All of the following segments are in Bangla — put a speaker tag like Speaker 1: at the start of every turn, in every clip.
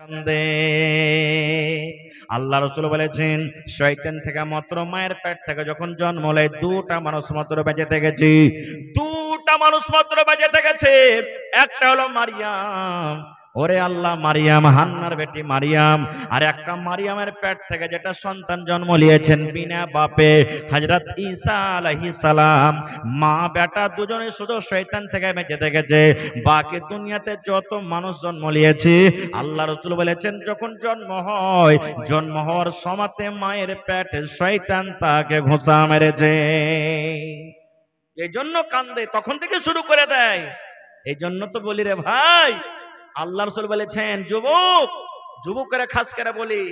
Speaker 1: কান্দে। আল্লাহ রাসূল বলেছেন শয়তান থেকে মাত্র মায়ের পেট থেকে যখন জন্ম নেয় দুটা মানুষ মাত্র বেঁচে থেকেছে, দুটা মানুষ মাত্র বেঁচে থেকেছে। একটা হলো মারিয়াম, ওরে আল্লাহ মারিয়াম, হান্নার বেটি মারিয়াম। আর একটা মারিয়ামের পেট থেকে যেটা সন্তান জন্ম নিয়েছেন বিনা বাপে, হযরত ঈসা আলাইহিস সালাম। মা বেটা দুজনে শুধু শয়তান থেকে বেঁচে থেকেছে। বাকি দুনিয়াতে যত মানুষ জন্ম নিয়েছে আল্লাহ রাসূল বলেছেন যখন জন্ম হয়, জন্ম হওয়ার সময়তে মায়ের পেটে শয়তান তাকে ঘোঁচা মেরেছে। এই জন্য কান্দে, তখন থেকে শুরু করে দেয়। এই জন্য তো বলি রে ভাই, আল্লাহ রাসূল বলেছেন যুবক, যুবকেরা খাস করে বলি,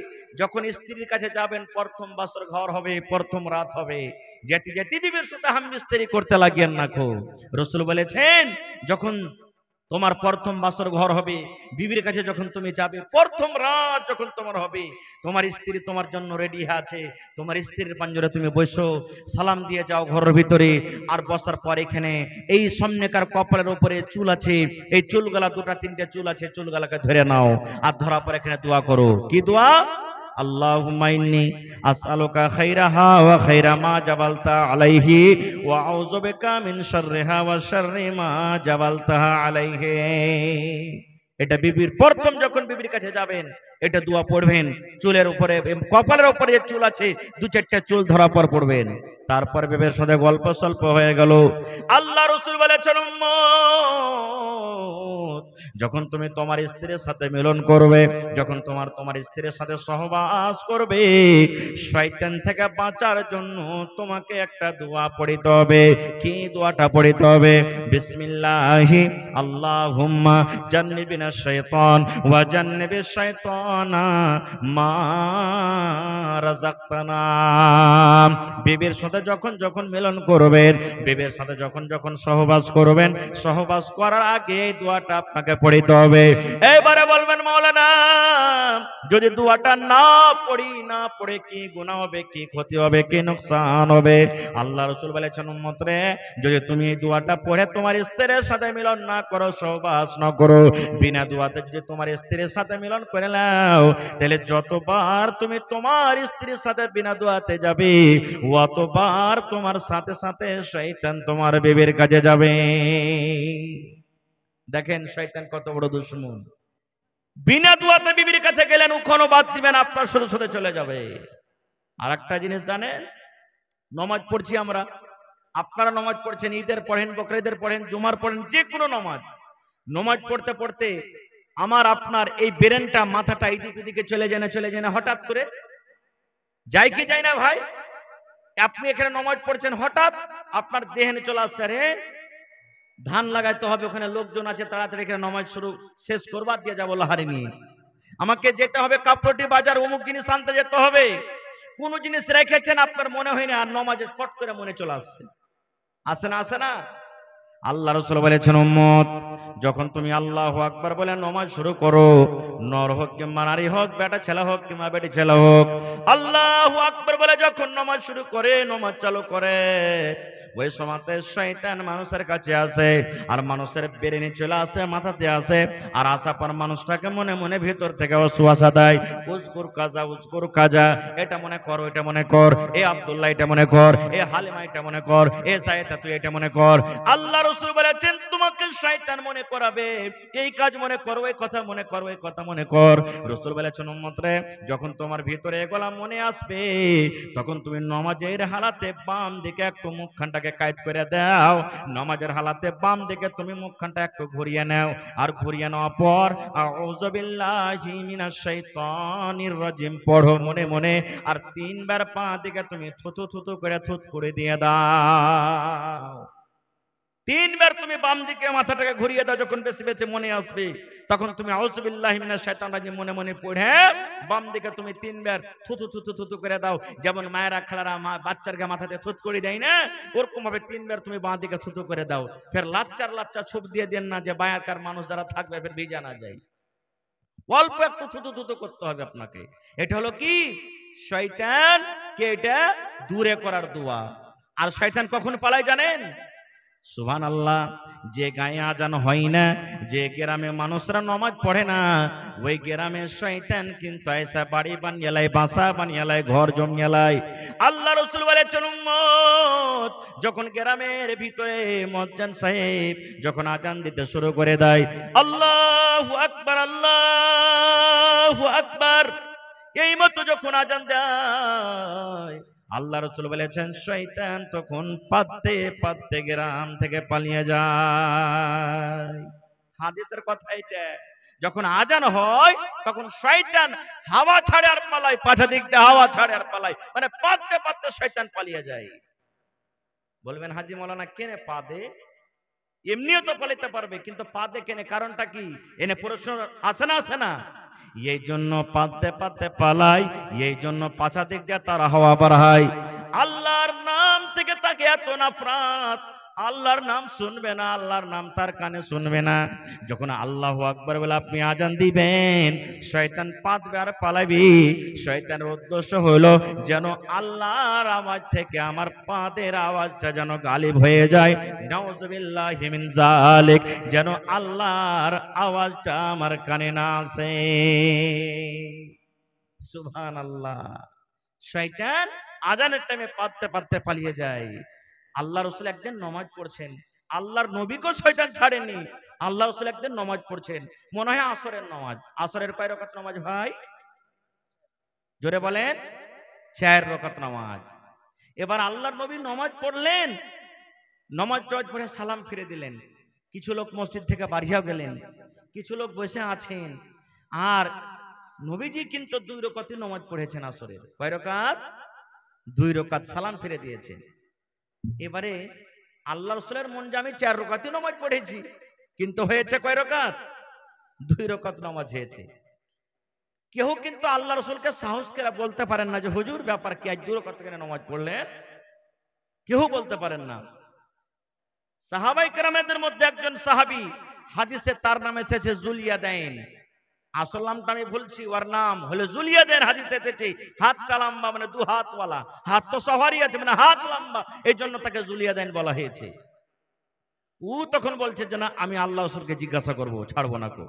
Speaker 1: যখন স্ত্রীর কাছে যাবেন প্রথম বাসর ঘর হবে, প্রথম রাত হবে, যেতে যেতে বিবির সাথে হামবিস্তারি করতে লাগিয়েন না কো। রাসূল বলেছেন যখন তোমার প্রথম বাসর ঘর হবে, বিবির কাছে যখন তুমি যাবে, প্রথম রাত যখন তোমার হবে, তোমার স্ত্রী তোমার জন্য রেডি আছে, তোমার স্ত্রীর পাঞ্জরে তুমি বসো, সালাম দিয়ে যাও ঘরের ভিতরে। আর বসার পর এখানে এই সামনেকার কপালের উপরে চুল আছে, এই চুলগুলা দুটা তিনটা চুল আছে, চুলগুলাকে ধরে নাও। আর ধরার পর এখানে দোয়া করো। কি দোয়া? আল্লাহুম্মা ইন্নী আসআলুকা খাইরাহা ওয়া খাইরা মা জাবালতা আলাইহি ওয়া আউযু বিকা মিন শাররিহা ওয়া শাররি মা জাবালতাহা আলাইহি। এটা বিবির প্রথম যখন বিবির কাছে যাবেন এটা দোয়া পড়বেন। চুলের উপরে কপালের উপরে যে চুল আছে দু চারটা চুল ধরা পর পড়বেন। তারপর বিবির সাথে গল্প সল্প হয়ে গেল। আল্লাহ রাসূল বলেছেন উম্মত, যখন তুমি তোমার স্ত্রীর সাথে মিলন করবে, যখন তোমার স্ত্রীর সাথে সহবাস করবে, শয়তান থেকে বাঁচার জন্য তোমাকে একটা দোয়া পড়িতে হবে। কি দোয়াটা পড়িতে হবে? বিসমিল্লাহি আল্লাহুম্মা জান্নিবিনা শাইতান ওয়া জান্নিবিশ শাইতানা মা রাযাকতানা। বিবির সাথে যখন যখন মিলন করবেন, বিবির সাথে যখন যখন সহবাস করবেন, সহবাস করার আগে এই দোয়াটা আপনাকে পড়িতে হবে। এবারে বলবেন মাওলানা যদি দোয়াটা না পড়ে কি গুনাহ হবে, কি ক্ষতি হবে, কি নোকসান হবে? আল্লাহ রাসূল বলেছেন উম্মত রে, যদি তুমি এই দোয়াটা পড়ে তোমার স্ত্রীর সাথে মিলন না করো, সহবাস না করো, বিনা দোয়াতে যদি তোমার স্ত্রীর সাথে মিলন করে নাও, তাহলে যতবার তুমি তোমার স্ত্রীর সাথে বিনা দোয়াতে যাবে, অতবার তোমার সাথে সাথে শয়তান তোমার বিবির কাছে যাবে। দেখেন শয়তান কত বড় দুশমন। বিনা দোয়াতে বিবির কাছে গেলেন, উখনো বাদ দিবেন, আপনার সাথে সাথে চলে যাবে। আর একটা জিনিস জানেন, নামাজ পড়ছি আমরা, আপনারা নামাজ পড়ছেন, ঈদের পড়েন, বকরিদের পড়েন, জুমার পড়েন, যে কোনো নামাজ পড়তে পড়তে আমার আপনার এই ব্রেনটা, মাথাটা এদিক ওদিকে চলে যায় না হঠাৎ করে? যায় কি যায় না ভাই? আপনি এখানে নামাজ পড়ছেন, হঠাৎ আপনার দেহে চলে আসছে, রে ধান লাগাইতে হবে, ওখানে লোকজন আছে, তাড়াতাড়ি এখানে নামাজ শেষ করবার দিয়ে যাবো লাহারি নিয়ে, আমাকে যেতে হবে কাপড়টি বাজার, অমুক জিনিস আনতে যেতে হবে। কোন জিনিস রেখেছেন আপনার মনে হয় না, আর নামাজে পট করে মনে চলে আসছে। আসে না? আল্লাহ রাসূল বলেছেন উম্মত, যখন তুমি আল্লাহু আকবার বলে নামাজ শুরু করো, নর হোক কিংবা নারী হোক, বেটা ছেলে হোক কিংবা বেটি ছেলে হোক, আল্লাহু আকবার বলে যখন নামাজ শুরু করে, নামাজ চালু করে, ওই সময়তে শয়তান মানুষের কাছে আসে, আর মানুষের ব্রেনে চলে আসে, মাথাতে আসে, আর আসার পর মানুষটাকে মনে মনে ভিতর থেকে ওয়াসওয়াসা দেয়, উজকুর কাজা, এটা মনে কর, এটা মনে কর, এ আব্দুল্লাহ এটা মনে কর, এ হালিমা এটা মনে কর, এ সাইয়েদা তুই এটা মনে কর। আল্লাহ রাসূল বলেছেন তোমাকে শয়তান মনে করাবে, এই কাজ মনে কর, ওই কথা মনে কর, ওই কথা মনে কর। রাসূল বলেছেন উম্মত রে, যখন তোমার ভিতরে এগুলা মনে আসবে, তখন তুমি নামাজের হালাতে বাম দিকে একটু মুখখানটাকে কায়েদ করে দাও, নামাজের হালাতে বাম দিকে তুমি মুখখানটা একটু ঘুরিয়ে নাও, আর ঘুরিয়ে নেওয়ার পর আউযু বিল্লাহি মিনাশ শাইতানির রাজিম পড়ো মনে মনে, আর তিনবার পা দিকে তুমি থুতু থুতু করে থুত করে দিয়ে দাও। তিনবার তুমি বাম দিকে মাথাটাকে ঘুরিয়ে দাও, যখন বেশি বেশি মনে আসবে তখন তুমি আউযু বিল্লাহি মিনাশ শাইতানির রাজিম মনে মনে পড়ে বাম দিকে তুমি তিনবার থুতু থুতু থুতু করে দাও। যেমন মায়েরা খালারা বাচ্চারকে মাথাতে থুত করে দেয় না, ওরকম ভাবে তিনবার তুমি বাঁ দিকে থুতু করে দাও। ফের লাচ্চা ছুপ দিয়ে দেন না, যে বায়াকার মানুষ যারা থাকবে ফের ভিজা না যায়, অল্প একটু থুতু থুতু করতে হবে আপনাকে। এটা হলো কি? শয়তানকে এটা দূরে করার দোয়া। আর শয়তান কখন পালায় জানেন? সুবহানাল্লাহ। যে গায়ে আজান হয় না, যে গ্রামে মানুষরা নামাজ পড়ে না, ওই গ্রামে শয়তান কিন্তু এসে বাড়ি বানিয়ে লাই, বাসা বানিয়ে লাই, ঘর জমিয়ে লাই। আল্লাহ রাসূল বলেছেন, উম্মত যখন গ্রামের ভিতরে মুয়াজ্জিন সাহেব যখন আজান দিতে শুরু করে দেয়, আল্লাহু আকবার, আল্লাহু আকবার, এই মতো যখন আজান দেয়, আল্লাহ রাসূল বলেছেন শয়তান তখন পাততে পাততে গ্রাম থেকে পালিয়ে যায়। হাদিসের কথা এটা। যখন আজান হয় তখন শয়তান হাওয়া ছাড়ে আর পালায়, পাছা দিক দিয়ে হাওয়া ছাড়ে আর পালায়, মানে পাততে পাততে শয়তান পালিয়ে যায়। বলবেন হাজী মাওলানা কেনে পাদে? এমনিও তো পালাতে পারবে, কিন্তু পাদে কেনে, কারণটা কি? এনে প্রশ্ন আছে না, আছে না? এই জন্য পাততে পাততে পালাই, এই জন্য পাছা দিক দিয়ে তারা হাওয়া বাড়ায়। আল্লাহর নাম থেকে তাকে এত নাফরাত, আল্লাহর নাম শুনবে না, আল্লাহর নাম তার কানে শুনবে না। যখন আল্লাহু আকবার বলে আপনি আজান দিবেন, শয়তান পাতবে আর পালাবি। শয়তানের উদ্দেশ্য হলো যেন আল্লাহর আওয়াজ থেকে আমার পাদের আওয়াজটা যেন গালিব হয়ে যায়। নাউযুবিল্লাহি মিন যালিক, যেন আল্লাহর আওয়াজটা আমার কানে না আসে। সুবহানাল্লাহ। শয়তান আজানের টাইমে পাততে পাততে পালিয়ে যায়। আল্লাহ রাসূল একদিন নামাজ পড়ছেন, আল্লাহর নবীকেও শয়তান ছাড়েনি। আল্লাহ রাসূল একদিন নামাজ পড়ছেন, মনে হয় আসরের নামাজ। আসরের কয় রাকাত নামাজ ভাই? জোরে বলেন। 4 রাকাত নামাজ। এবার আল্লাহর নবী নামাজ পড়লেন, নামাজ পড়ে সালাম ফিরে দিলেন। কিছু লোক মসজিদ থেকে বাড়িয়া গেলেন, কিছু লোক বসে আছেন। আর নবীজি কিন্তু 2 রাকাতই নামাজ পড়েছেন আসরের। কয় রাকাত? 2 রাকাত, সালাম ফিরে দিয়েছেন। এবারে আল্লাহ রাসূলের মন যে আমি 4 রাকাতই নামাজ পড়েছি, কিন্তু হয়েছে কয় রাকাত? 2 রাকাত নামাজ হয়েছে। কেউ কিন্তু আল্লাহ রাসূলকে সাহস করে বলতে পারেন না যে হুজুর ব্যাপার কি, আজ 2 রাকাত কেন নামাজ পড়লেন? কেউ বলতে পারেন না। সাহাবায়ে কেরামদের মধ্যে একজন সাহাবী, হাদিসে তার নাম এসেছে যুলিয়াদাইন। আসল নামটা আমি বলছি, ওর নাম হলো যুলিয়াদাইন। হাদিসে এসেছে হাতটা লম্বা, মানে 2 হাতওয়ালা। হাত তো সবারই আছে, মানে হাত লম্বা, এই জন্য তাকে যুলিয়াদাইন বলা হয়েছে। ও তখন বলছে যে না, আমি আল্লাহ রাসূলকে জিজ্ঞাসা করব, ছাড়বো না কো।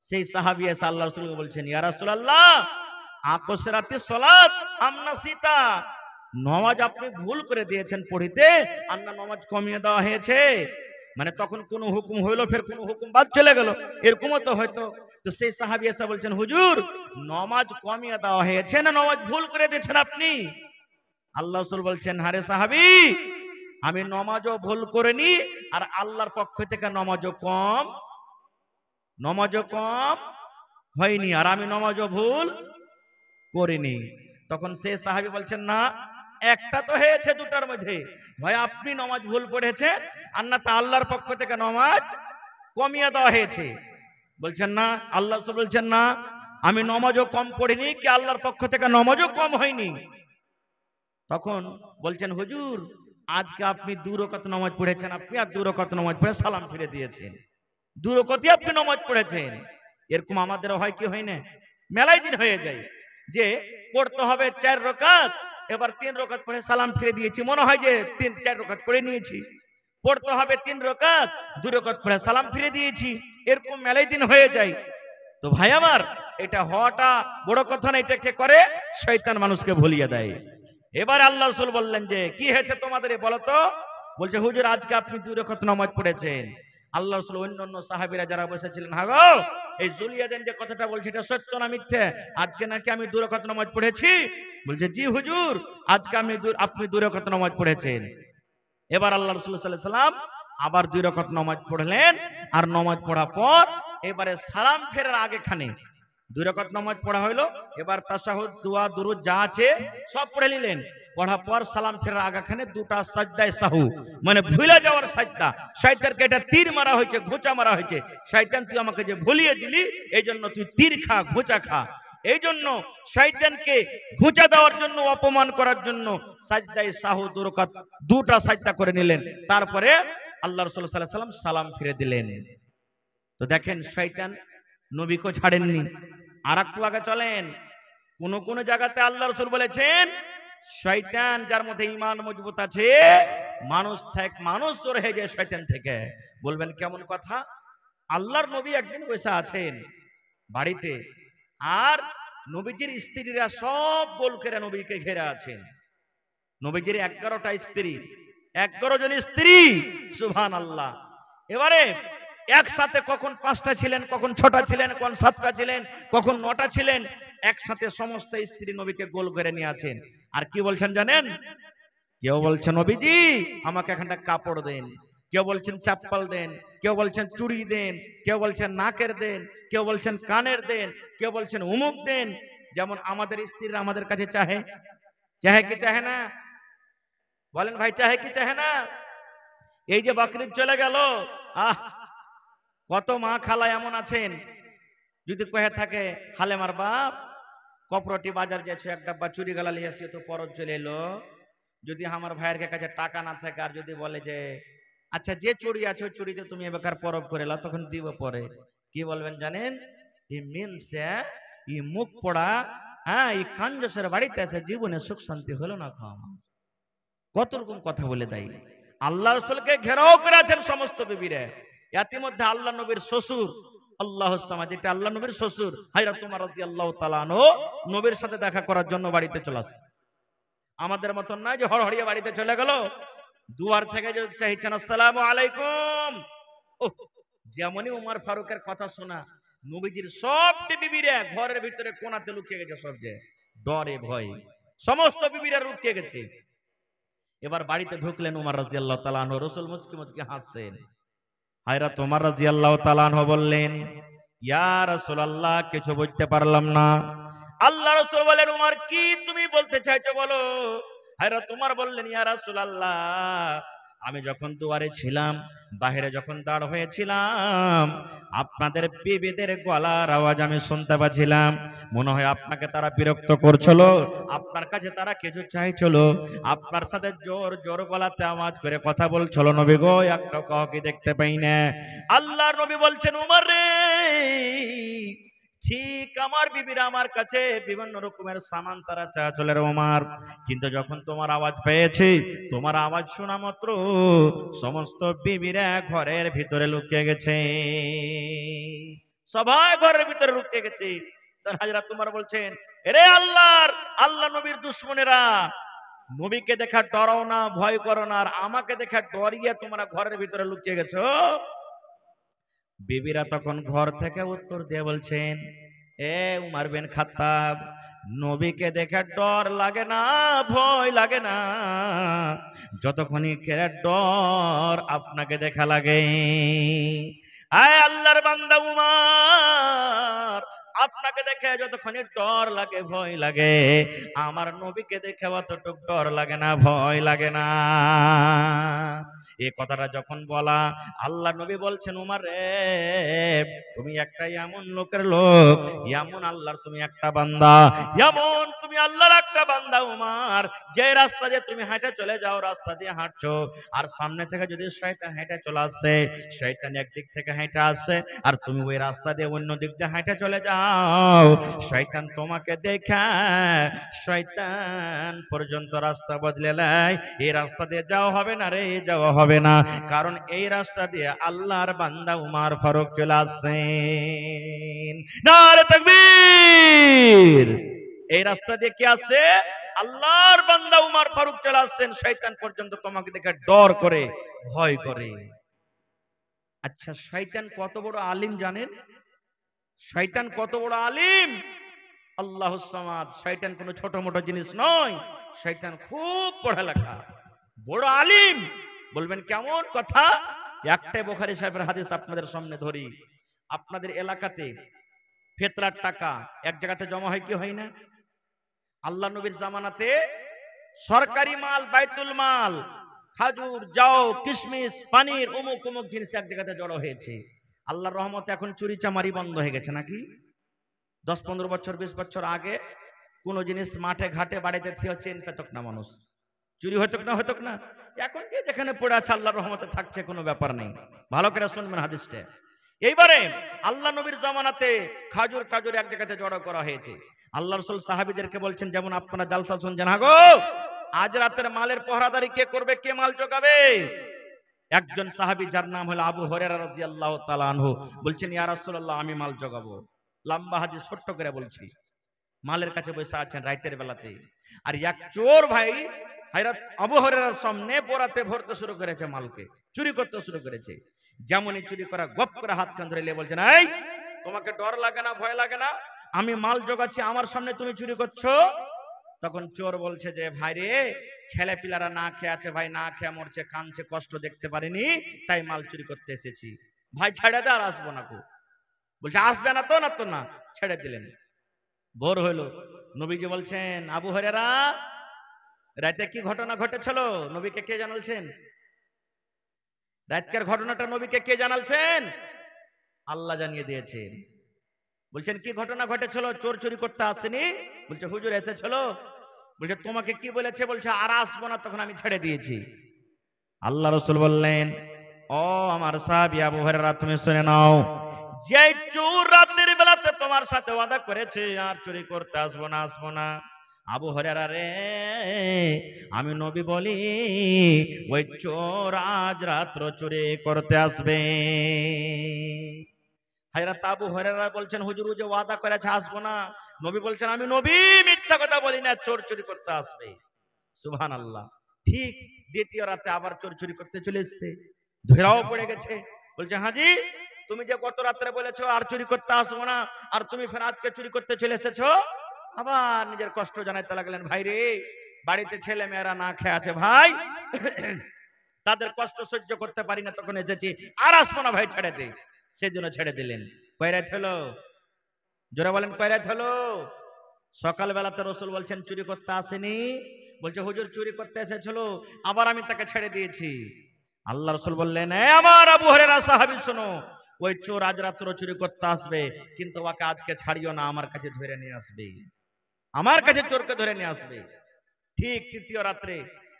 Speaker 1: সেই সাহাবী এসে আল্লাহ রাসূলকে বলছেন, ইয়া রাসূলুল্লাহ, আকসরাতিস সালাত আমনা সিতা, নামাজ আপনি ভুল করে দিয়েছেন পড়িতে, আর না নামাজ কমিয়ে দেওয়া হয়েছে। মানে তখন কোন হুকুম হইলো, ফের কোন হুকুম বাদ চলে গেল, এরকমও তো হয়তো। তো সেই সাহাবী এসে বলছেন, হুজুর নামাজ কমিয়ে দেওয়া হয়েছে না নামাজ ভুল করে দিয়েছেন আপনি? আল্লাহ রাসূল বলছেন, আরে সাহাবী, আমি নামাজও ভুল করিনি, আর আল্লাহর পক্ষ থেকে নামাজও কম হয়নি, আর আমি নামাজও ভুল করিনি। তখন সে সাহাবী বলছেন, না, একটা তো হয়েছে দুটার মধ্যে, ভাই আপনি নামাজ ভুল পড়েছেন, আর না তা আল্লাহর পক্ষ থেকে নামাজ কমিয়ে দেওয়া হয়েছে। বলছেন না, আল্লাহ রাসূল বলছেন না, আমি নামাজও কম পড়িনি, কি আল্লাহর পক্ষ থেকে নামাজও কম হয়নি। তখন বলছেন, হুজুর আজকে আপনি 2 রাকাত নামাজ পড়েছেন, আপনি আর 2 রাকাত নামাজ পড়ে সালাম ফিরে দিয়েছেন। 2 রাকাতই আপনি নামাজ পড়েছেন। এরকম আমাদের হয় কি হয় না? মেলাই দিন হয়ে যায় যে পড়তে হবে 4 রাকাত, এবার 3 রাকাত পড়ে সালাম ফিরে দিয়েছি, মনে হয় যে 4 রাকাত পড়ে নিয়েছি। পড়তে হবে 3 রাকাত, 2 রাকাত পড়ে সালাম ফিরে দিয়েছি, এরকম মেলাই দিন হয়ে যায়। তো ভাই আমার, এটা হওয়াটা বড় কথা না, এটাকে করে শয়তান মানুষকে ভুলিয়ে দেয়। এবার আল্লাহ রাসূল বললেন যে কি হয়েছে তোমাদের, বলো তো। বলছে, হুজুর আজকে আপনি 2 রাকাত নামাজ পড়েছেন। আল্লাহ রাসূল অন্যান্য সাহাবীরা যারা বসেছিলেন, হ্যাঁ গো, এই যুলিয়াদাইন যে কথাটা বলছে এটা সত্য না মিথ্যে? আজকে নাকি আমি 2 রাকাত নামাজ পড়েছি? বলছে, জি হুজুর, আজকে আপনি 2 রাকাত নামাজ পড়েছেন। এবার আল্লাহ রাসূল সাল্লাল্লাহু আলাইহি ওয়াসাল্লাম আবার 2 রাকাত নামাজ পড়লেন। আর নামাজ পড়ার পর এবারে সালাম ফেরার আগে খানে 2 রাকাত নামাজ পড়া হলো। এবার তাশাহুদ, দোয়া, দুরুদ যা আছে সব পড়ে নিলেন। পড়ার পর সালাম ফেরার আগাখানে 2টা সাজদায়ে সাহু, মানে ভুলে যাওয়ার সাজদা। শয়তানকে এটা তীর মারা হয়েছে, ঘোঁচা মারা হয়েছে। শয়তান তুই আমাকে যে ভুলিয়ে দিলি, এই জন্য তুই তীর খা, ঘোঁচা খা। এই জন্য শয়তানকে ঘোঁচা দেওয়ার জন্য, অপমান করার জন্য সাজদায়ে সাহু 2 রাকাত 2টা সাজদা করে নিলেন। তারপরে আল্লাহ রাসূল সাল্লাল্লাহু আলাইহি ওয়াসাল্লাম সালাম ফিরে দিলেন। তো দেখেন, শয়তান নবীকে ছাড়েননি। আর একটু আগে চলেন, কোন কোন জায়গাতে আল্লাহ রাসূল বলেছেন শয়তান যার মধ্যে ঈমান মজবুত আছে মানুষ জোর হয়ে যায় শয়তান থেকে। বলবেন কেমন কথা? আল্লাহর নবী একদিন বসে আছেন বাড়িতে, আর নবীজির স্ত্রীরা সব গোল করে নবীকে ঘেরে আছেন। নবীজির 11টা স্ত্রী, 11 জন স্ত্রী, সুবহানাল্লাহ। এবারে একসাথে কখন 5টা ছিলেন, কখন 6টা ছিলেন, কখন 7টা ছিলেন, কখন 9টা ছিলেন, একসাথে সমস্ত স্ত্রী নবীকে গোল করে নিয়ে আছেন। আর কি বলছেন জানেন? কেউ বলছেন নবীজি আমাকে এখানটা কাপড় দেন, কেউ বলছেন চাপ্পাল দেন, কেউ বলছেন চুড়ি দেন, কেউ বলছেন নাকের দেন, কেউ বলছেন কানের দেন, কেউ বলছেন উমুক দেন। যেমন আমাদের স্ত্রীরা আমাদের কাছে চাহে, চাহে কি চাহে না? বলেন ভাই, চাহে কি চাহে না? এই যে বকরিদ চলে গেল, কত মা খালা এমন আছেন, যদি কহে থাকে হালেমার বাপ কপরটি বাজার যাচ্ছে, এক ডাব্বা চুরি গালা লিয়ে আসিয়ে তো পরব চলে এলো। যদি আমার ভাইয়ের কাছে টাকা না থাকে, আর যদি বলে যে আচ্ছা যে চুরি আছে ওই চুরিতে তুমি এবার পরব করে এলো, তখন দিব পরে। কি বলবেন জানেন? এই মিনসে এই মুখ পড়া, এই কাঞ্জসের বাড়িতে আছে, জীবনে সুখ শান্তি হলো না। কত রকম কথা বলে দেয়। আল্লাহ রাসূলকে ঘেরাও করে আছেন সমস্ত বিবিরা। ইতিমধ্যে আল্লাহ নবীর শ্বশুর আল্লাহুস সামাদ, যেটা আল্লাহ নবীর শ্বশুর হযরত ওমর রাদিয়াল্লাহু তাআলা আনহু নবীর সাথে দেখা করার জন্য বাড়িতে চলে আসে। আমাদের মতন নয় যে হড়হড়িয়ে বাড়িতে চলে গেল, দুয়ার থেকে যে চাইছেন আসসালামু আলাইকুম। যেমনই উমর ফারুকের কথা শোনা, নবীজির সবটি বিবিরা ঘরের ভিতরে কোণাতে লুকিয়ে গেছে, সব যে ডরে ভয় সমস্ত বিবিরা লুকিয়ে গেছে। এবার বাড়িতে ঢুকলেন উমর রাদিয়াল্লাহু তাআলা আনহু, রাসূল মুচকি মুচকি হাসছেন। হযরত ওমর রাদিয়াল্লাহু তাআলা আনহু বললেন, ইয়া রাসূলুল্লাহ কিছু বুঝতে পারলাম না। আল্লাহ রাসূল বলেন, উমর কি তুমি বলতে চাইছো বলো। হযরত ওমর বললেন, ইয়া রাসূলুল্লাহ আমি যখন দুয়ারে ছিলাম, বাহিরে যখন দাঁড় হয়েছিলাম, আপনাদের বিবিদের গলার আওয়াজ আমি শুনতে পাচ্ছিলাম। মনে হয় আপনাকে তারা বিরক্ত করছিল, আপনার কাছে তারা কিছু চাইছিল, আপনার সাথে জোর জোর গলাতে আওয়াজ করে কথা বলছিল। নবী গো একটা কাউকে দেখতে পাই না। আল্লাহর নবী বলছেন, উমর রে ঠিক আমার বিবিরা আমার কাছে বিভিন্ন রকমের সামান তারা চাচ্ছিল রে ওমর, কিন্তু যখন তোমার আওয়াজ পেয়েছি, তোমার আওয়াজ শোনা মাত্র সমস্ত বিবিরা ঘরের ভিতরে লুকিয়ে গেছে, সবাই ঘরের ভিতরে লুকিয়ে গেছে। হযরত ওমর বলছেন, এরে আল্লাহ নবীর দুশমনেরা, নবীকে দেখা ডরাও না, ভয় করো না, আর আমাকে দেখা ডরিয়ে তোমরা ঘরের ভিতরে লুকিয়ে গেছো। বিবিরা তখন ঘর থেকে উত্তর দিয়ে বলছেন, এ উমর বিন খাত্তাব, নবীকে দেখে ডর লাগে না, ভয় লাগে না, যতক্ষণই ডর আপনাকে দেখা লাগে। আয় আল্লাহর বান্দা উমর, আপনাকে দেখে যতক্ষণই ডর লাগে, ভয় লাগে, আমার নবীকে দেখে অতটুকু ডর লাগে না, ভয় লাগে না। এই কথাটা যখন বলা, আল্লাহ নবী বলছেন, উমর রে তুমি একটা এমন লোকের লোক, এমন আল্লাহর তুমি একটা বান্দা, এমন তুমি আল্লাহর একটা বান্দা উমর, যে রাস্তা দিয়ে তুমি হেঁটে চলে যাও, রাস্তা দিয়ে হাঁটছো, আর সামনে থেকে যদি শয়তান হেঁটে চলে আসে, শয়তান একদিক থেকে হেঁটে আসে, আর তুমি ওই রাস্তা দিয়ে অন্য দিক দিয়ে হেঁটে চলে যাও, শয়তান তোমাকে দেখে শয়তান পর্যন্ত রাস্তা বদলে নেয়। এই রাস্তা দিয়ে যাওয়া হবে না রে, যাওয়া হবে না, কারণ এই রাস্তা দিয়ে আল্লাহর বান্দা উমর ফারুক চলে আসেন। নারে তাকবীর! এই রাস্তা দিয়ে কি আসে? আল্লাহর বান্দা উমর ফারুক চলে আসেন। শয়তান পর্যন্ত তোমাকে দেখে ডর করে, ভয় করে। আচ্ছা, শয়তান কত বড় আলিম জানেন? শয়তান কত বড় আলিম! আল্লাহুস সামাদ। শয়তান কোনো ছোট মোটো জিনিস নয়, শয়তান খুব পড়ালেখা, বড় আলিম। বলবেন কেমন কথা? একটাই বুখারী সাহেবের হাদিস আপনাদের সামনে ধরি। আপনাদের এলাকাতে ফিতরার টাকা এক জায়গাতে জমা হয় কি হয় না? আল্লাহ নবীর জামানাতে সরকারি মাল, বাইতুল মাল, খাজুর, জাও, কিশমিশ, পানির, অমুক অমুক জিনিস এক জায়গাতে জড়ো হয়েছে। আল্লাহর রহমতে এখন চুরি চামারি বন্ধ হয়ে গেছে নাকি? 10-15 বছর 20 বছর আগে কোন জিনিস মাঠে ঘাটে বাড়িতে থিয়ে চেন পেতক না মানুষ, চুরি হইতক না। এখন যে যেখানে পড়ে আছে আল্লাহর রহমতে থাকছে, কোনো ব্যাপার নেই। ভালো করে শুনবেন হাদিসটা। এইবারে আল্লাহ নবীর জামানাতে খাজুর এক জায়গাতে জড়ো করা হয়েছে। আল্লাহ রাসূল সাহাবীদেরকে বলছেন, যেমন আপনারা জালসা শুনছেন, হাগো আজ রাতের মালের পহরাদারি কে করবে, কে মাল জোগাবে? একজন সাহাবী যার নাম হলো আবু হুরায়রা রাদিয়াল্লাহু তাআলা আনহু বলছেন, ইয়া রাসূলুল্লাহ, আমি মাল জোগাবো। লম্বা হাদিস ছোট্ট করে বলছি। মালের কাছে বসে আছেন রাতের বেলাতে, আর এক চোর ভাই হযরত আবু হুরায়রার সামনে বোরাতে ভরতে শুরু করেছে, মালকে চুরি করতে শুরু করেছে। যেমনই চুরি করা, গপ করে হাত কান ধরে নিয়ে বলছেন, এই তোমাকে ডর লাগে না, ভয় লাগে না? আমি মাল জোগাচ্ছি, আমার সামনে তুমি চুরি করছো? তখন চোর বলছে যে, ভাই রে, ছেলে পিলারা না খেয়ে আছে ভাই, না খেয়ে মরছে, কাঁদছে, কষ্ট দেখতে পারিনি, তাই মাল চুরি করতে এসেছি। ভাই ছেড়ে দে, আর আসবো না। বলছে আসবে না তো? না তো না, ছেড়ে দিলেন। ভোর হইল, নবীজি বলছেন, আবু হুরায়রা, রাতে কি ঘটনা ঘটেছিল নবীকে কে জানালছেন? রাতকার ঘটনাটা নবীকে কে জানালছেন? আল্লাহ জানিয়ে দিয়েছেন। বলছেন কি ঘটনা ঘটেছিল? চোর চুরি করতে আসেনি? বলছে হুজুর এসেছিল। বলছে তোমাকে কি বলেছে? বলছে আর আসবো না, তখন আমি ছেড়ে দিয়েছি। আল্লাহ রাসূল বললেন, ও আমার সাহাবী আবু হুরায়রা, তুমি শুনে নাও, যে চোর রাতের বেলাতে তোমার সাথে ওয়াদা করেছে আর চুরি করতে আসবো না, আসবো না, আবু হুরায়রা রে, আমি নবী বলি, ওই চোর আজ রাত্র চুরি করতে আসবে। হযরত আবু হুরায়রা বলছেন, হুজুর যে ওয়াদা করেছে আসবো না, নবী বলছেন, আমি নবী মিথ্যা কথা বলি না, চোর চুরি করতে আসবে। সুবহানাল্লাহ। ঠিক দ্বিতীয় রাতে আবার চোর চুরি করতে চলে এসেছে, ধরাও পড়ে গেছে। বলছে, হাজি, তুমি যে গত রাত্রে বলেছো আর চুরি করতে আসবো না, আর তুমি ফের আজকে চুরি করতে চলে এসেছো? আবার নিজের কষ্ট জানাইতে লাগলেন, ভাই রে, বাড়িতে ছেলে মেয়েরা না খেয়ে আছে ভাই, তাদের কষ্ট সহ্য করতে পারি না, তখন এসেছি, আর আসবো না ভাই, ছেড়ে দে। সেজন্য ছেড়ে দিলেন। কয় রাত হলো? জোরে বলেন, কয় রাত হলো? সকাল বেলাতে রাসূল বলছেন চুরি করতে আসেনি? বলছে হুজুর চুরি করতে এসেছিল, আবার আমি তাকে ছেড়ে দিয়েছি। আল্লাহ রাসূল বললেন, এ আমার আবু হুরায়রা সাহাবী, শোনো, ওই চোর আজ রাত্র চুরি করতে আসবে, কিন্তু ওকে আজকে ছাড়িও না, আমার কাছে ধরে নিয়ে আসবে, আমার কাছে চোরকে ধরে নিয়ে আসবে। ঠিক তৃতীয় রাত্রে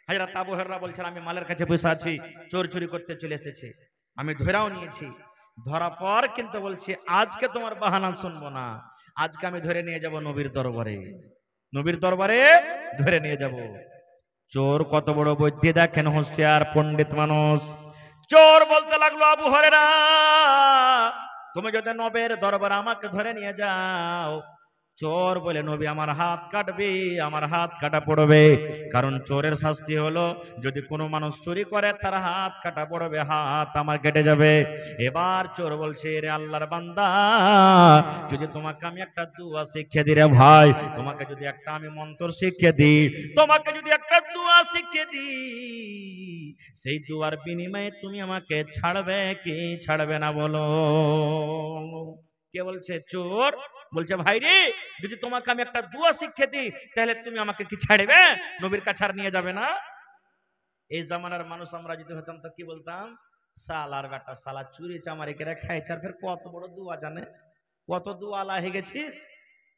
Speaker 1: হযরত আবু হুরায়রা বলছেন, আমি মালের কাছে বসে আছি, চোর চুরি করতে চলে এসেছে, আমি ধরেও নিয়েছি। ধরা পর কিন্তু বলছি, আজকে তোমার বাহানা শুনবো না, আজকে আমি ধরে নিয়ে যাব নবীর দরবারে, নবীর দরবারে ধরে নিয়ে যাব। চোর কত বড় বুদ্ধি দেখেন, হুঁশিয়ার পণ্ডিত মানুষ। চোর বলতে লাগলো, আবু হুরায়রা, তুমি যদি নবীর দরবারে আমাকে ধরে নিয়ে যাও, চোর বলে, নবী আমার হাত কাটবে, আমার হাত কাটা পড়বে, কারণ চোরের শাস্তি হলো, যদি কোনো মানুষ চুরি করে তার হাত কাটা পড়বে, হাত আমার কেটে যাবে। এবার চোর বলছে, রে আল্লাহর বান্দা, যদি তোমাকে আমি একটা দুয়া শিখিয়ে দিই রে ভাই, তোমাকে যদি একটা আমি মন্ত্র শিখিয়ে দিই, তোমাকে যদি একটা দুয়া শিখিয়ে দিই, সেই দুয়ার বিনিময়ে তুমি আমাকে ছাড়বে কি ছাড়বে না বলো? কে বলছে? চোর বলছে, ভাই রে, যদি তোমাকে আমি একটা দুয়া শিখিয়ে দিই, তাহলে তুমি আমাকে কি ছাড়বে, নবীর কাছে আর নিয়ে যাবে না? এই জামানার মানুষ আমরা যদি হতাম তো কি বলতাম? সালার বেটা, সালা চুরি চামারি করে খাইছে, আর ফের কত বড় দুয়া জানে, কত দুয়া আলা হয়ে গেছিস,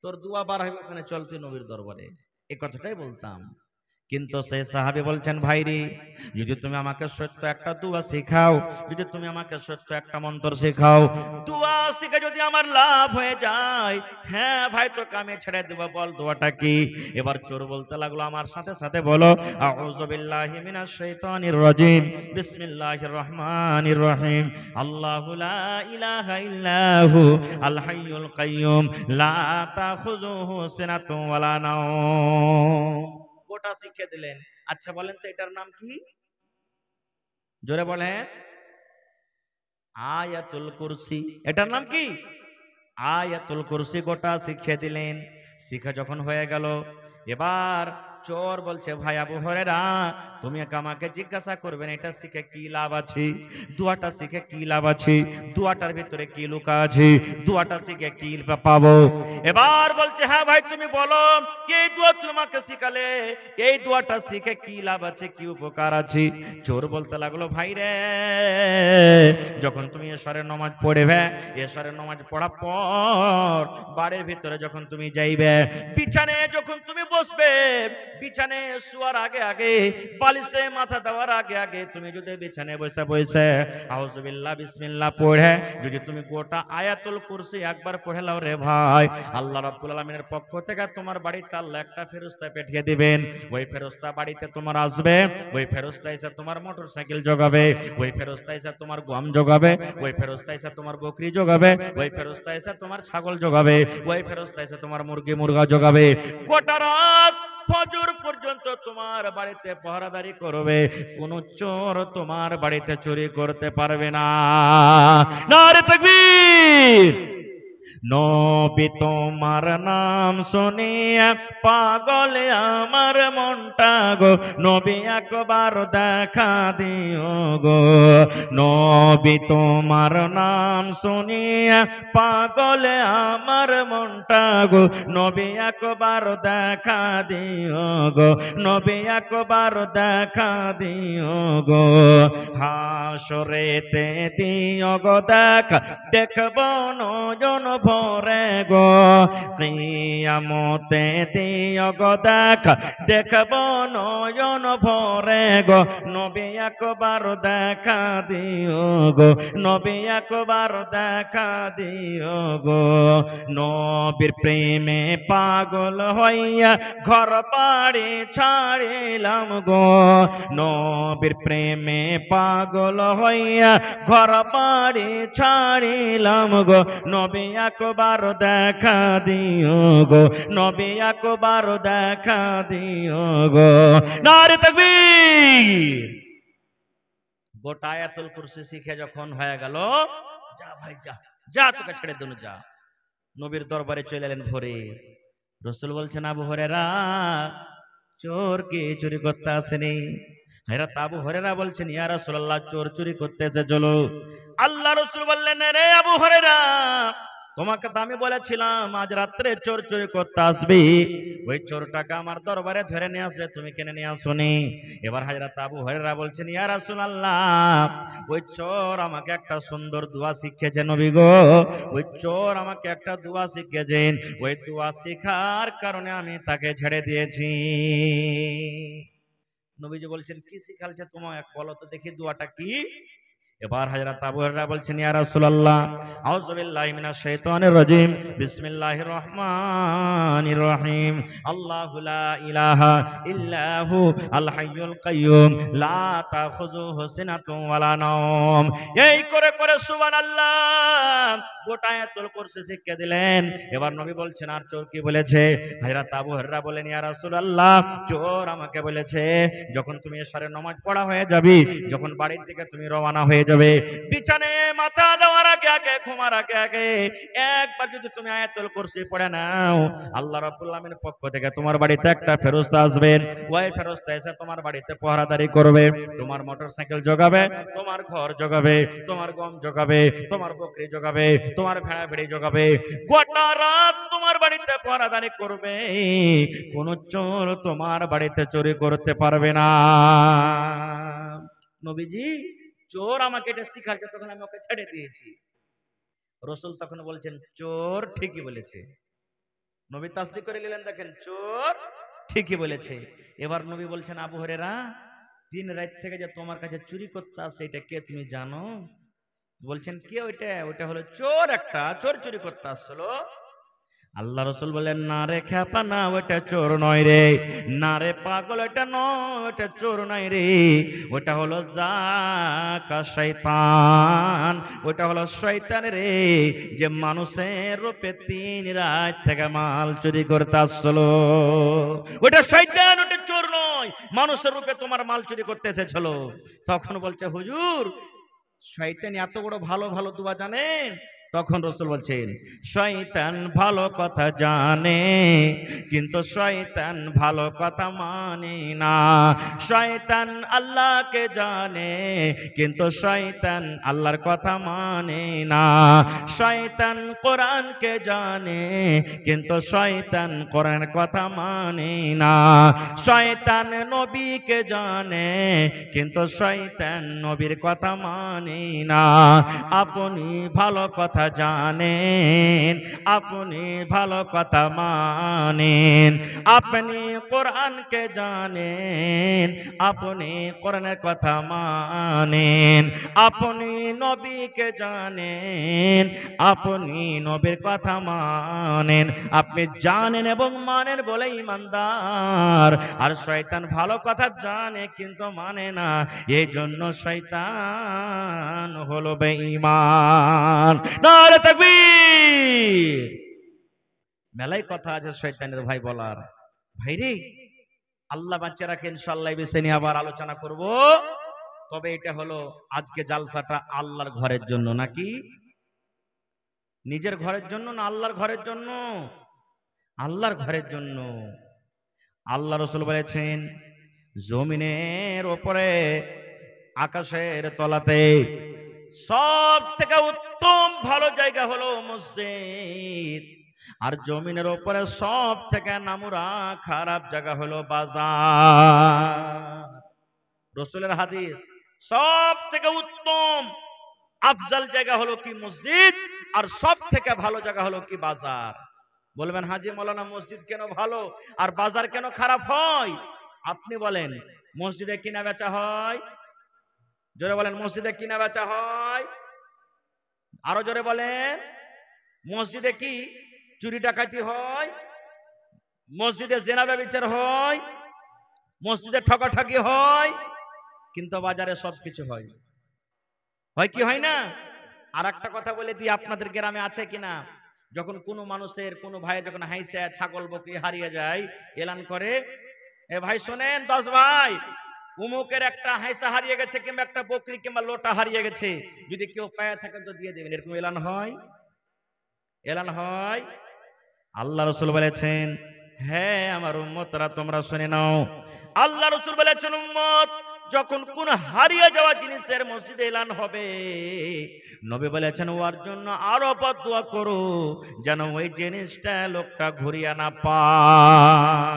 Speaker 1: তোর দুয়া বার হবে ওখানে, চল তুই নবীর দরবারে, এই কথাটাই বলতাম। কিন্তু সেই সাহাবী বলছেন, ভাইরে, যদি তুমি আমাকে সত্য একটা দুয়া শেখাও, যদি তুমি আমাকে সত্য একটা মন্ত্র শেখাও, দুয়া শিখে যদি আমার লাভ হয়ে যায়, হ্যাঁ ভাই, তোকে আমি ছেড়ে দেব, বল দোয়াটা কি? এবার চোর বলতে লাগলো, আমার সাথে সাথে বলো, আউযু বিল্লাহি মিনাশ শাইতানির রাজিম, বিসমিল্লাহির রহমানির রহিম, আল্লাহু লা ইলাহা ইল্লাহু আল হাইয়ুল কাইয়্যুম, লা তাখুযুহু সিনাতুন ওয়ালা নাওম। গোটা শিখিয়ে দিলেন। আচ্ছা বলেন তো এটার নাম কি? জোরে বলেন। আয়াতুল কুরসি। এটার নাম কি? আয়াতুল কুরসি গোটা শিখিয়ে দিলেন। শিখা যখন হয়ে গেল, এবার চোর বলছে, ভাই আবু হুরায়রা, তুমি আমাকে জিজ্ঞাসা করবেন এটা শিখে কি লাভ আছে, দুয়াটা শিখে কি লাভ আছে, দুয়াটার ভিতরে কি লুকা আছে, দুয়াটা শিখে কি পাবো? এবার বলছে, হ্যাঁ ভাই তুমি বলো, এই দুয়া তোমাকে শিখালে এই দুয়াটা শিখে কি লাভ আছে, কি উপকার আছে? চোর বলতে লাগলো, ভাই রে, যখন তুমি এশারের নামাজ পড়বে, এশারের নামাজ পড়ার পর বাড়ির ভিতরে যখন তুমি যাইবে, বিছানায় যখন তুমি বসবে, বিছানে শোয়ার আগে আগে, বালিশে মাথা দেওয়ার আগে আগে তুমি যদি বিছানে বসে বসে আউযুবিল্লাহ বিসমিল্লাহ পড়ে যদি তুমি গোটা আয়াতুল কুরসি একবার পড়ে নাও রে ভাই, আল্লাহ রাব্বুল আলামিনের পক্ষ থেকে তোমার বাড়িতে আল্লাহ একটা ফেরেশতা পাঠিয়ে দিবেন। ওই ফেরেশতা বাড়িতে তোমার আসবে, ওই ফেরেশতা এসে তোমার মোটরসাইকেল জোগাবে, ওই ফেরেশতা এসে তোমার গম জোগাবে, ওই ফেরেশতা এসে তোমার বকরি জোগাবে, ওই ফেরেশতা এসে তোমার ছাগল জোগাবে, ওই ফেরেশতা এসে তোমার মুরগি মুরগা জোগাবে। গোটা রাত ফজর পর্যন্ত তোমার বাড়িতে পহরাদারি করবে, কোন চোর তোমার বাড়িতে চুরি করতে পারবে না। নারে তাকবীর। নবী তোমার নাম শুনিয়া পাগল আমার মনটা গো, নবী একবার দেখা দিও গো। নবী তোমার নাম শুনিয়া পাগল আমার মনটা গো, নবী একবার দেখা দিও গো, নবী একবার দেখা দিও গো। হাসরেতে দিও গো দেখা, দেখব নয়ন ভরে গো। কিয়ামতে দিও গো দেখা, দেখব নয়ন ভরে গো। নবী একবার দেখা দিও গো, নবী একবার দেখা দিও গো। নবীর প্রেমে পাগল হইয়া ঘর বাড়ি ছাড়িলাম গো, নবীর প্রেমে পাগল হইয়া ঘর বাড়ি ছাড়িলাম গো। নবী একবার দেখা দিও গো, নবী একবার দেখা দিও গো। নারে তাকবীর। গোটা আয়াতুল কুরসি শিখে যখন হয়ে গেল, যা ভাই যা, যা তোকে ছেড়ে দেন যা। নবীর দরবারে চলে এলেন ভোরে। রাসূল বলছেন, আবু হুরায়রা চোর কি চুরি করতে আসেনি? হযরত আবু হুরায়রা বলছেন, ইয়া রাসূলুল্লাহ চোর চুরি করতে এসে চলো। আল্লাহ রাসূল বললেন, রে আবু হুরায়রা, তোমাকে তো আমি বলেছিলাম আজ রাত্রে চোর চুরি করতে আসবি, ওই চোরটাকে আমার দরবারে ধরে নিয়ে আসবে, তুমি কেন নিয়ে আসোনি? এবার হযরত আবু হুরায়রা বলছেন, ইয়া রাসূলুল্লাহ ওই চোর আমাকে একটা সুন্দর দোয়া শিখিয়েছে নবী গো, ওই চোর আমাকে একটা দোয়া শিখিয়েছেন, ওই দোয়া শেখার কারণে আমি তাকে ছেড়ে দিয়েছি। নবীজি বলছেন, কি শিখালছে তোমায় বলো তো দেখি দোয়াটা কি? এবার হযরত আবু হুরায়রা বলছেন, ইয়া রাসূলুল্লাহ আউযু বিল্লাহি মিনাশ শাইতানির রাজিম, বিসমিল্লাহির রহমানির রহিম, আল্লাহু লা ইলাহা ইল্লাহু আল হাইয়ুল কাইয়্যুম লা তাখুযুহু সিনাতুন ওয়ালা নাওম। এই করে করে সুবহানাল্লাহ গোটা আয়াতুল কুরসি শিখিয়ে দিলেন। এবার নবী বলছেন, আর চোর কি বলেছে? হযরত আবু হুরায়রা বলেন, ইয়া রাসূলুল্লাহ চোর আমাকে বলেছে যখন তুমি এশারের নামাজ পড়া হয়ে যাবে, যখন বাড়ির দিকে তুমি রওনা হয়ে যাবে, বিছানে মাথা দেওয়ার আগে আগে, ঘুমার আগে আগে একবার যদি তুমি আয়াতুল কুরসি পড়ে নাও, আল্লাহ রাব্বুল আলামিনের পক্ষ থেকে তোমার বাড়িতে একটা ফেরেশতা আসবেন, ওই ফেরেশতা এসে তোমার বাড়িতে পহরাদারি করবে, তোমার মোটরসাইকেল জোগাবে, তোমার ঘর জোগাবে, তোমার গম জোগাবে, তোমার বকরি জোগাবে, তোমার ভেড়া ভেড়ি জোগাবে, গোটা রাত তোমার বাড়িতে পহরাদারি করবে, কোন চোর তোমার বাড়িতে চুরি করতে পারবে না। নবীজি চোর আমাকে এটা শিখাচ্ছে, তখন আমি ওকে ছেড়ে দিয়েছি। রাসূল তখন বলছেন, চোর ঠিকই বলেছে। নবী তাসদীক করে নিলেন, দেখেন চোর ঠিকই বলেছে। এবার নবী বলছেন, আবু হুরায়রা দিন রাত থেকে যে তোমার কাছে চুরি করতে আসে এটা কে তুমি জানো? বলছেন, কে ওইটা? ওইটা হলো চোর, একটা চোর চুরি করতে আসছিল। আল্লাহ রাসূল বলেন, না রে খেপা, না ওটা চোর নয় রে, না রে পাগল ওটা নয়, ওটা চোর নয় রে, ওটা হলো জাকা শয়তান, ওটা হলো শয়তান রে, যে মানুষের রূপে 3 রাত থেকে মাল চুরি করতে আসছিল। ওটা শয়তান, ওটা চোর নয়, মানুষের রূপে তোমার মাল চুরি করতে এসেছিল। তখন বলছে, হুজুর শয়তান এত বড় ভালো ভালো দোয়া জানেন? তখন রাসূল বলছেন, শয়তান ভালো কথা জানে কিন্তু শয়তান ভালো কথা মানে না, শয়তান আল্লাহকে জানে কিন্তু শয়তান আল্লাহর কথা মানে না, শয়তান কোরআনকে জানে কিন্তু শয়তান কোরআনের কথা মানে না, শয়তান নবীকে জানে কিন্তু শয়তান নবীর কথা মানে না। আপনি ভালো কথা কথা জানেন, আপনি ভালো কথা মানেন, আপনি কোরআনকে জানেন, আপনি কোরআনের কথা মানেন, আপনি নবীকে জানেন, আপনি নবীর কথা মানেন, আপনি জানেন এবং মানেন বলে ঈমানদার। আর শয়তান ভালো কথা জানে কিন্তু মানে না, এই জন্য শয়তান হলো বেঈমান। নারে তাকবীর। মেলাই কথা আছে শয়তানের ভাই বলার। ভাইরে আল্লাহ বাচ্চা রাখে, ইনশাআল্লাহ এই বিষয় নিয়ে আবার আলোচনা করব। তবে এটা হলো আজকে জালসাটা আল্লাহর ঘরের জন্য, নাকি নিজের ঘরের জন্য না আল্লাহর ঘরের জন্য? আল্লাহর ঘরের জন্য। আল্লাহ রাসূল বলেছেন জমিনের উপরে আকাশের তলাতে সব থেকে উত্তম ভালো জায়গা হলো মসজিদ, আর জমিনের উপরে সব থেকে নামুরা খারাপ জায়গা হলো বাজার। রাসূলের হাদিস, সব থেকে উত্তম আফজাল জায়গা হলো কি মসজিদ, আর সব থেকে ভালো জায়গা হলো কি বাজার। বলবেন হাজী মাওলানা মসজিদ কেন ভালো আর বাজার কেন খারাপ হয়? আপনি বলেন, মসজিদে কিনা বেচা হয়? জোরে বলেন, মসজিদে কিনা বেচা হয়? আরো জোরে বলেন, মসজিদে কি চুরি ডাকাতি হয়? মসজিদে জেনা ব্যভিচার হয়? মসজিদে ঠকাঠকি হয়? কিন্তু বাজারে সবকিছু হয়। হয় কি হয় না? আর একটা কথা বলে দিই, আপনাদের গ্রামে আছে কিনা, যখন কোনো মানুষের কোনো ভাই যখন হাইসা ছাগল বকরি হারিয়ে যায়, এলান করে, এ ভাই শোনেন 10 ভাই, উমুকের একটা হাইসা হারিয়ে গেছে কিংবা একটা বকরি কিংবা লোটা হারিয়ে গেছে, যদি কেউ পায়ে থাকে তো দিয়ে দেবেন। এরকম এলান হয়? এলান হয়? আল্লাহ রাসূল বলেছেন, হ্যাঁ আমার উম্মতরা তোমরা শুনে নাও, আল্লাহ রাসূল বলেছেন উম্মত যখন কোন হারিয়ে যাওয়া জিনিসের মসজিদে এলান হবে, নবী বলেছেন ওর জন্য আরো বদদুয়া করো যেন ওই জিনিসটা লোকটা ঘুরিয়ে না পায়।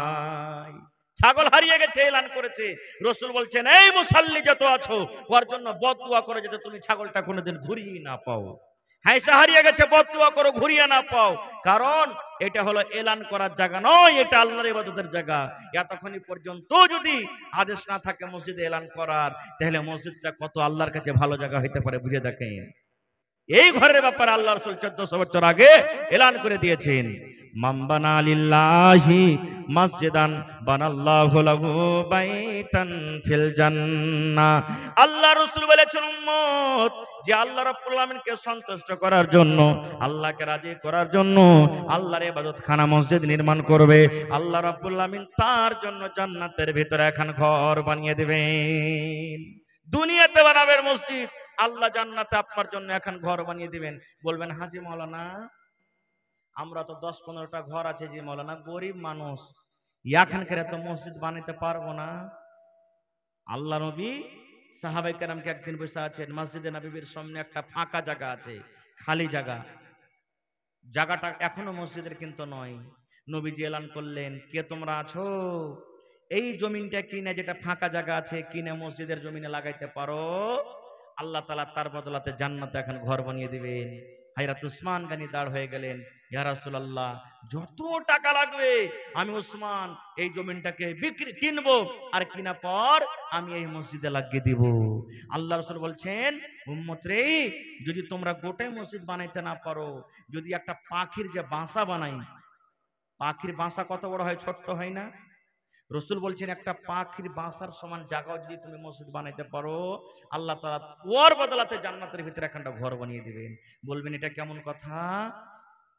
Speaker 1: ছাগল হারিয়ে গেছে, এলান করেছে, রাসূল বলছেন এই মুসাল্লি যত আছো ওর জন্য বদদুয়া করো যাতে তুমি ছাগলটা কোনোদিন ঘুরিয়ে না পাও। হাইসা হারিয়ে গেছে, বদদুয়া করো ঘুরিয়ে না পাও, কারণ এটা হলো এলান করার জায়গা নয়, এটা আল্লাহর ইবাদতের জায়গা। এতক্ষণ পর্যন্ত যদি আদেশ না থাকে মসজিদে এলান করার, তাহলে মসজিদটা কত আল্লাহর কাছে ভালো জায়গা হইতে পারে বুঝে দেখেন। এই ঘরের ব্যাপারে আল্লাহ রাসূল 1400 বছর আগে এলান করে দিয়েছেন, মান বানা লিল্লাহি মসজিদান বানাল্লাহু লাহু বাইতান ফিল জান্নাহ। আল্লাহ রাসূল বলেছেন উম্মত, যে আল্লাহ রাব্বুল আলামিনকে সন্তুষ্ট করার জন্য, আল্লাহকে রাজি করার জন্য আল্লাহর ইবাদতখানা মসজিদ নির্মাণ করবে, আল্লাহ রাব্বুল আলামিন তার জন্য জান্নাতের ভিতরে এখন ঘর বানিয়ে দিবেন। দুনিয়াতে বানাবেন মসজিদ, আল্লাহ জান্নাতে আপনার জন্য এখন ঘর বানিয়ে দিবেন। বলবেন হাজী মাওলানা আমরা তো 10-15টা ঘর আছে, যে মাওলানা গরিব মানুষ, এখানকার এত মসজিদ বানাতে পারবো না। আল্লাহ নবী সাহাবায়ে কেরামকে একদিন বসে আছেন, মসজিদে নববীর সামনে একটা ফাঁকা জায়গা আছে, খালি জায়গা, জায়গাটা এখনো মসজিদের কিন্তু নয়। নবীজি এলান করলেন, কে তোমরা আছো, এই জমিনটা কিনে, যেটা ফাঁকা জায়গা আছে কিনে মসজিদের জমিনে লাগাইতে পারো, আল্লাহ তাআলা তার বদলাতে জান্নাতে এখন ঘর বানিয়ে দিবেন। হযরত উসমান গনি দাঁড় হয়ে গেলেন, ইয়া রাসূলুল্লাহ যত টাকা লাগবে আমি উসমান এই জমিনটাকে কিনবো, আর কিনা পর আমি এই মসজিদে লাগিয়ে দিব। আল্লাহ রাসূল বলছেন উম্মত রে, যদি তোমরা গোটাই মসজিদ বানাইতে না পারো, যদি একটা পাখির যে বাসা বানাই, পাখির বাসা কত বড় হয়, ছোট্ট হয় না? রাসূল বলছেন একটা পাখির বাসার সমান জায়গা যদি তুমি মসজিদ বানাইতে পারো, আল্লাহ তাআলা ওর বদলাতে জান্নাতের ভিতরে একটা ঘর বানিয়ে দিবেন। বলবেন এটা কেমন কথা,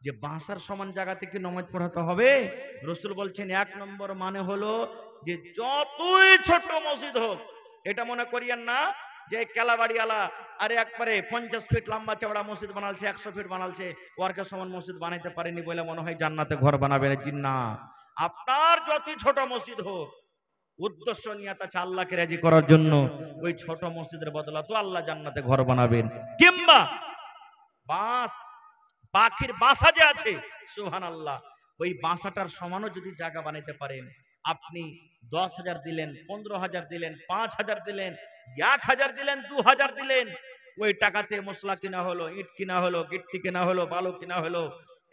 Speaker 1: যে বাসার সমান জায়গাতে কি নামাজ পড়াতে হবে? রাসূল বলছেন 1 নম্বর মানে হলো যে যতই ছোট মসজিদ হোক, এটা মনে করিয়েন না যে কেলাবাড়িওয়ালা আরে একবারে 50 ফিট লম্বা চওড়া মসজিদ বানালছে, 100 ফিট বানালছে, ওরকে সমান মসজিদ বানাইতে পারেনি বলে মনে হয় জান্নাতে ঘর বানাবেন। জিন্না আপনার যতই ছোট মসজিদ হোক, উদ্দেশ্য নিয়ত আছে আল্লাহকে রাজি করার জন্য, ওই ছোট মসজিদের বদলা তো আল্লাহ জান্নাতে ঘর বানাবেন। কিংবা বাস, পাখির বাসা যে আছে সুবহানাল্লাহ, ওই বাসাটার সমানও যদি জায়গা বানাইতে পারেন, আপনি 10,000 দিলেন, 15,000 দিলেন, 5,000 দিলেন, 1,000 দিলেন, 2,000 দিলেন, ওই টাকাতে মশলা কিনা হলো, ইট কিনা হলো, গিট্টি কিনা হলো, বালু কিনা হলো।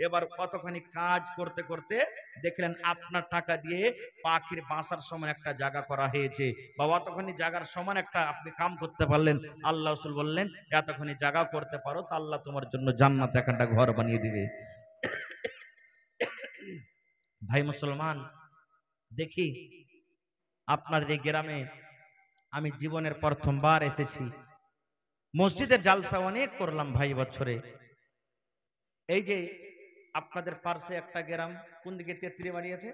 Speaker 1: এবার কতখানি কাজ করতে করতে দেখলেন আপনার টাকা দিয়ে পাখির বাসার সমান একটা জায়গা করা হয়েছে, বা অতখানি জায়গার সমান একটা আপনি কাম করতে পারলেন। আল্লাহ রাসূল বললেন এতখানি জায়গা করতে পারো তো আল্লাহ তোমার জন্য জান্নাতে একটা ঘর বানিয়ে দিবে। ভাই মুসলমান, দেখি আপনার এই গ্রামে আমি জীবনের প্রথমবার এসেছি। মসজিদের জালসা অনেক করলাম ভাই বছরে। এই যে আপনাদের পাশে একটা গ্রাম, কোন দিকে তেত্রি বাড়ি আছে,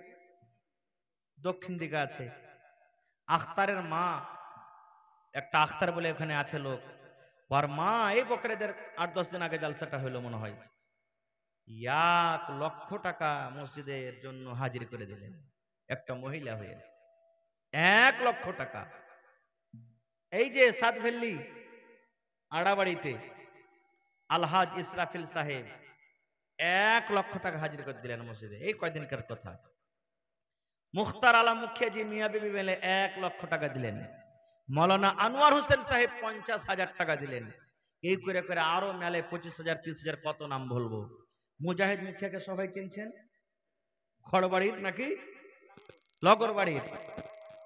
Speaker 1: দক্ষিণ দিকে আছে। আখতারের মা, একটা আখতার বলে এখানে আছে লোক, ওর মা এই বকরেদের 8-10 দিন আগে জালসাটা হলো মনে হয়, 1,00,000 টাকা মসজিদের জন্য হাজির করে দিলেন। একটা মহিলা হয়ে 1,00,000 টাকা। এই যে সাতভেল্লি আড়াবাড়িতে আলহাজ ইসরাফিল সাহেব 1,00,000 টাকা হাজির করে দিলেন মসজিদে, এই কয়দিনকার কথা। মুখতার আলম মুখিয়াজি মিয়া বিবি মিলে 1,00,000 টাকা দিলেন। মৌলানা আনোয়ার হোসেন সাহেব 50,000 টাকা দিলেন। এই করে করে আরো মেলে 25,000 30,000 কত নাম বলবো। মুজাহিদ মুখিয়াকে সবাই চিনছেন, খড়বাড়ির নাকি লগরবাড়ির।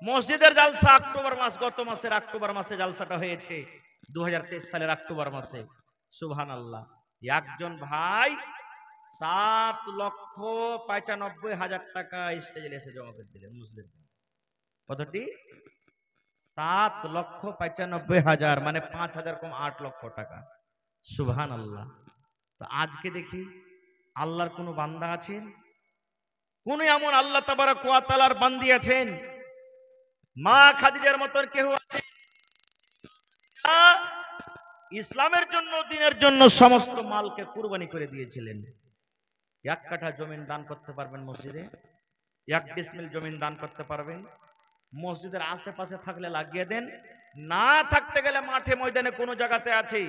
Speaker 1: মসজিদের জালসা অক্টোবর মাস, গত মাসের অক্টোবর মাসে জালসাটা হয়েছে, 2023 সালের অক্টোবর মাসে। সুবহানাল্লাহ। একজন ভাই 7,95,000 টাকা স্টেজে এসে জমা করে দিলেন মুসলিম। কতটি? 7,95,000, মানে 5,000 কম 8,00,000 টাকা। সুবহানাল্লাহ। তো আজকে দেখি আল্লাহর কোন বান্দা আছেন, কোন এমন আল্লাহ তাবারক ওয়া তাআলার বান্দি আছেন, মা খাদিজার মতন কেউ আছে ইসলামের জন্য, দ্বীনের জন্য সমস্ত মালকে কুরবানি করে দিয়েছিলেন। 1 কাঠা জমিন দান করতে পারবেন মসজিদে, 1 ডিসমিল জমিন দান করতে পারবেন। মসজিদের আশেপাশে থাকলে লাগিয়ে দেন, না থাকতে গেলে মাঠে ময়দানে কোনো জায়গাতে আছে,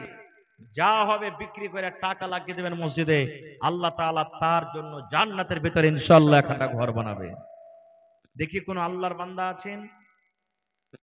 Speaker 1: যা হবে বিক্রি করে টাকা লাগিয়ে দেবেন মসজিদে। আল্লাহ তাআলা তার জন্য জান্নাতের ভিতরে ইনশাআল্লাহ একটা ঘর বানাবে। দেখি কোন আল্লাহর বান্দা আছেন